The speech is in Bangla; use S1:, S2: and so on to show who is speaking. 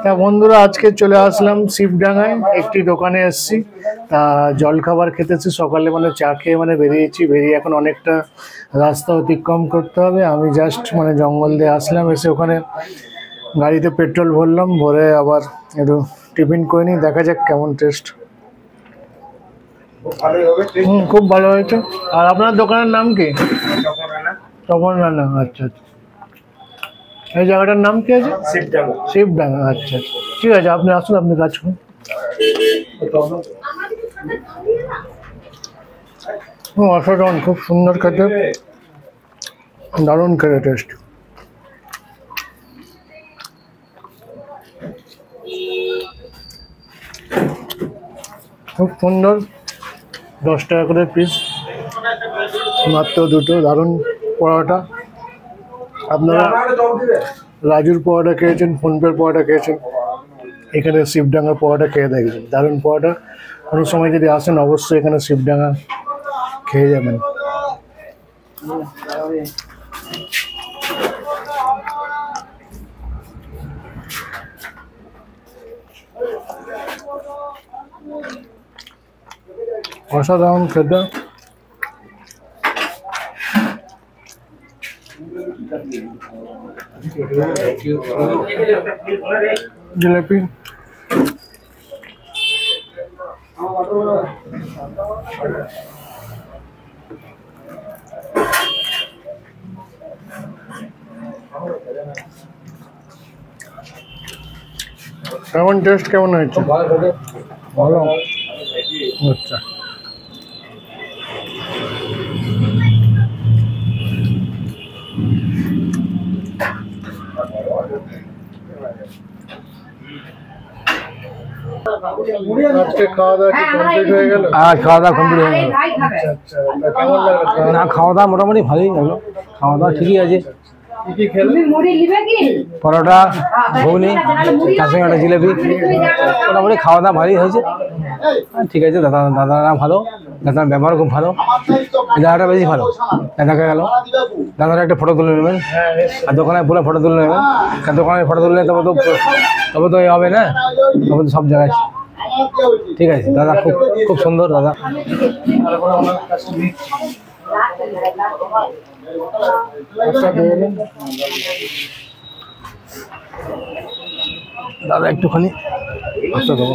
S1: তা বন্ধুরা আজকে চলে আসলাম শিবডাঙ্গায় একটি দোকানে এসেছি। তা জলখাবার খেতেছি সকালে, মানে চা খেয়ে মানে বেরিয়েছি। বেরিয়ে এখন অনেকটা রাস্তা অতিক্রম করতে হবে। আমি জাস্ট মানে জঙ্গল দিয়ে আসলাম, এসে ওখানে গাড়িতে পেট্রোল ভরলাম, ভরে আবার একটু টিফিন করে নিই। দেখা যাক কেমন টেস্ট। খুব ভালো হয়েছে। আর আপনার দোকানের নাম কি? তপন রানা। আচ্ছা আচ্ছা, এই জায়গাটার নাম কি আছে? শিবডাঙ্গা। শিবডাঙ্গা, আচ্ছা আচ্ছা, ঠিক আছে। আপনি আসুন, আপনি কাজ করুন। অসাধারণ, খুব সুন্দর খেতে, দারুণ খেতে টেস্ট। খুব সুন্দর, 10 টাকা করে পিস, মাত্র দুটো। দারুণ পরোটা। আপনারা রাজুর পরোটা খেয়েছেন, ফোনপের পরোটা খেয়েছেন, এখানে শিবডাঙ্গার পরোটা খেয়ে দেখবেন, দারুণ পরোটা। কোনো সময় যদি আসেন অবশ্যই এখানে শিবডাঙ্গা খেয়ে যাবেন। অসাধারণ খেতে। জিলাপি, কেমন টেস্ট, কেমন হয়েছে? ভালো। আচ্ছা, আজকে খাওয়া দাওয়া কি কমপ্লিট হয়ে গেল?
S2: খাওয়া দাওয়া কমপ্লিট হয়ে গেল।
S1: আচ্ছা, কেমন লাগলো?
S2: না, খাওয়া দাওয়া মোটামুটি ভালোই লাগলো। খাওয়া দাওয়া ঠিকই আছে।
S1: কি কি খেলেন?
S2: পরোটা, ঘুগনি, তার সঙ্গে একটা জিলেপি। মোটামুটি খাওয়া দাওয়া ভালোই হয়েছে। ঠিক আছে, দাদারা ভালো, দাদার ব্যবহার খুব ভালো। দাদাটা বেশি ভালো। দেখা গেল দাদারা একটা ফটো তুলে নেবেন, আর দোকানে পুরো ফটো তুলে নেবেন। কারণ দোকানে ফটো তুললে তবে তো হবে না, তবে তো সব জায়গায়। ঠিক আছে দাদা, খুব খুব সুন্দর দাদা। দাদা একটুখানি আচ্ছা দেবো।